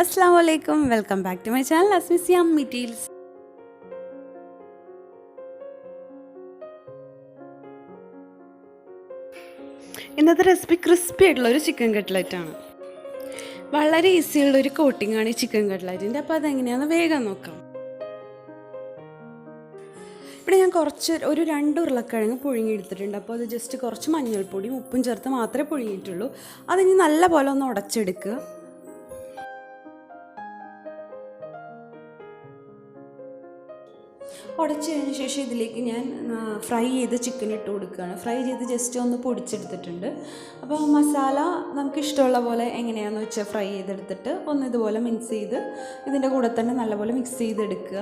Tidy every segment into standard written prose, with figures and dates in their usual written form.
Assalamualaikum, welcome back to my channel Asmi's Yummy Tales. ഇന്നത്തെ recipe crispy ആയിട്ടുള്ള ഒരു chicken cutlet ആണ്. വളരെ ഈസിയുള്ള ഒരു കോട്ടിംഗ് ആണ് ഈ ചിക്കൻ കട്ട്ലറ്റിൻ്റെ. അപ്പോൾ അതെങ്ങനെയാണെന്ന് വേഗം നോക്കാം. ഇവിടെ ഞാൻ ഒരു 2 ഉരുളക്കിഴങ്ങ് പുഴുങ്ങിയെടുത്തിട്ടുണ്ട്. അപ്പോൾ അത് ജസ്റ്റ് കുറച്ച് മഞ്ഞൾപ്പൊടിയും ഉപ്പും ചേർത്ത് മാത്രമേ പുഴുങ്ങിയിട്ടുള്ളൂ. അതിനി നല്ല പോലെ ഒന്ന് ഉടച്ചെടുക്കുക. ഉടച്ച് കഴിഞ്ഞ ശേഷം ഇതിലേക്ക് ഞാൻ ഫ്രൈ ചെയ്ത് ചിക്കൻ ഇട്ട് കൊടുക്കുകയാണ്. ഫ്രൈ ചെയ്ത് ജസ്റ്റ് ഒന്ന് പൊടിച്ചെടുത്തിട്ടുണ്ട്. അപ്പോൾ മസാല നമുക്ക് ഇഷ്ടമുള്ള പോലെ എങ്ങനെയാണെന്ന് വെച്ചാൽ ഫ്രൈ ചെയ്തെടുത്തിട്ട് ഒന്ന് ഇതുപോലെ മിക്സ് ചെയ്ത് ഇതിൻ്റെ കൂടെ തന്നെ നല്ലപോലെ മിക്സ് ചെയ്തെടുക്കുക.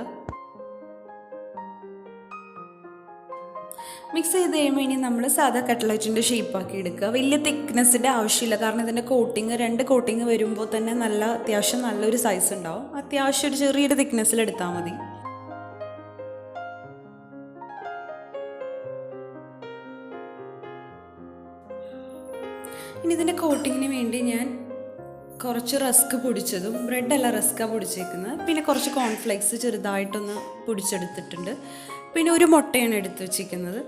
മിക്സ് ചെയ്ത് കഴിയുമ്പോൾ ഇനി നമ്മൾ സാധാ കട്ട്ലറ്റിൻ്റെ ഷേപ്പാക്കി എടുക്കുക. വലിയ തിക്നെസ്സിൻ്റെ ആവശ്യമില്ല, കാരണം ഇതിൻ്റെ കോട്ടിങ് 2 കോട്ടിങ് വരുമ്പോൾ തന്നെ അത്യാവശ്യം നല്ലൊരു സൈസ് ഉണ്ടാവും. അത്യാവശ്യം ഒരു ചെറിയൊരു തിക്നെസ്സിലെടുത്താൽ മതി. ഇനി ഇതിൻ്റെ കോട്ടിങ്ങിന് വേണ്ടി ഞാൻ കുറച്ച് റസ്ക് പൊടിച്ചതും, ബ്രെഡല്ല റസ്ക്കാണ് പൊടിച്ചേക്കുന്നത്, പിന്നെ കുറച്ച് കോൺഫ്ലെക്സ് ചെറുതായിട്ടൊന്ന് പൊടിച്ചെടുത്തിട്ടുണ്ട്, പിന്നെ ഒരു മുട്ടയാണ് എടുത്ത് വെച്ചിരിക്കുന്നത്.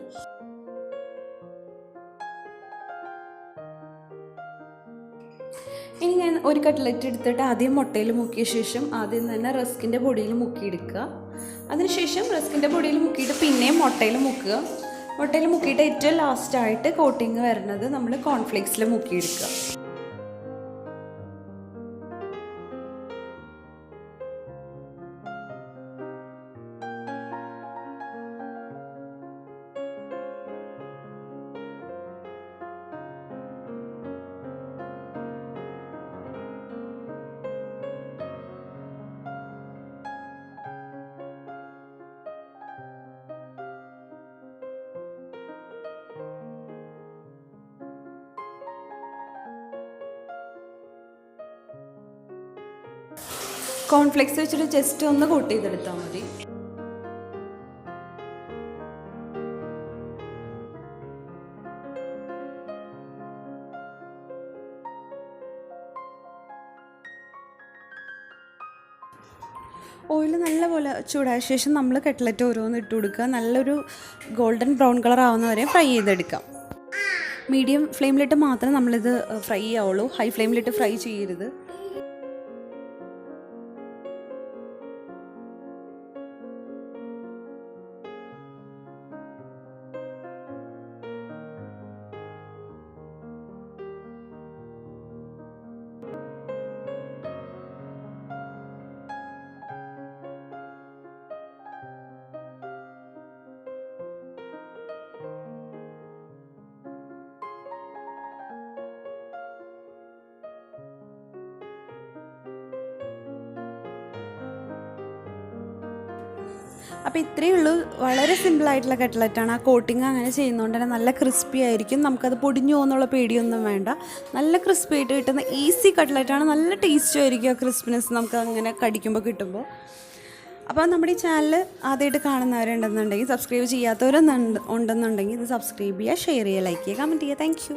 ഇനി ഞാൻ ഒരു കട്ട്ലറ്റ് എടുത്തിട്ട് ആദ്യം മുട്ടയിൽ മുക്കിയ ശേഷം ആദ്യം തന്നെ റസ്കിൻ്റെ പൊടിയിൽ മുക്കിയെടുക്കുക. അതിനുശേഷം റസ്കിൻ്റെ പൊടിയിൽ മുക്കിയിട്ട് പിന്നെയും മുട്ടയിൽ മുക്കുക. മുട്ടയിൽ മുക്കിയിട്ട് ഏറ്റവും ലാസ്റ്റായിട്ട് കോട്ടിങ് വരുന്നത് നമ്മൾ കോൺഫ്ലെക്സിൽ മുക്കിയെടുക്കുക. കോൺഫ്ലെക്സ് വെച്ചിട്ട് ജസ്റ്റ് ഒന്ന് കോട്ട് ചെയ്തെടുത്താൽ മതി. ഓയിൽ നല്ലപോലെ ചൂടായ ശേഷം നമ്മൾ കട്ട്ലറ്റ് ഓരോന്ന് ഇട്ട് കൊടുക്കുക. നല്ലൊരു ഗോൾഡൻ ബ്രൗൺ കളർ ആവുന്നവരെ ഫ്രൈ ചെയ്തെടുക്കാം. മീഡിയം ഫ്ലെയിമിലിട്ട് മാത്രമേ നമ്മളിത് ഫ്രൈ ആവുള്ളൂ, ഹൈ ഫ്ലെയിമിലിട്ട് ഫ്രൈ ചെയ്യരുത്. അപ്പോൾ ഇത്രയേ ഉള്ളൂ. വളരെ സിമ്പിളായിട്ടുള്ള കട്ട്ലറ്റാണ്. ആ കോട്ടിങ് അങ്ങനെ ചെയ്യുന്നതുകൊണ്ട് തന്നെ നല്ല ക്രിസ്പി ആയിരിക്കും. നമുക്കത് പൊടിഞ്ഞു പോകുന്നുള്ള പേടിയൊന്നും വേണ്ട. നല്ല ക്രിസ്പി ആയിട്ട് കിട്ടുന്ന ഈസി കട്ട്ലറ്റാണ്. നല്ല ടേസ്റ്റും ആയിരിക്കും. ആ ക്രിസ്പിനെസ് നമുക്ക് അങ്ങനെ കടിക്കുമ്പോൾ കിട്ടുമ്പോൾ. അപ്പോൾ നമ്മുടെ ഈ ചാനൽ ആദ്യമായിട്ട് കാണുന്നവരുണ്ടെന്നുണ്ടെങ്കിൽ, സബ്സ്ക്രൈബ് ചെയ്യാത്തവരുണ്ടെന്നുണ്ടെങ്കിൽ ഇത് സബ്സ്ക്രൈബ് ചെയ്യുക, ഷെയർ ചെയ്യുക, ലൈക്ക് ചെയ്യുക, കമൻറ്റ് ചെയ്യുക. Thank you.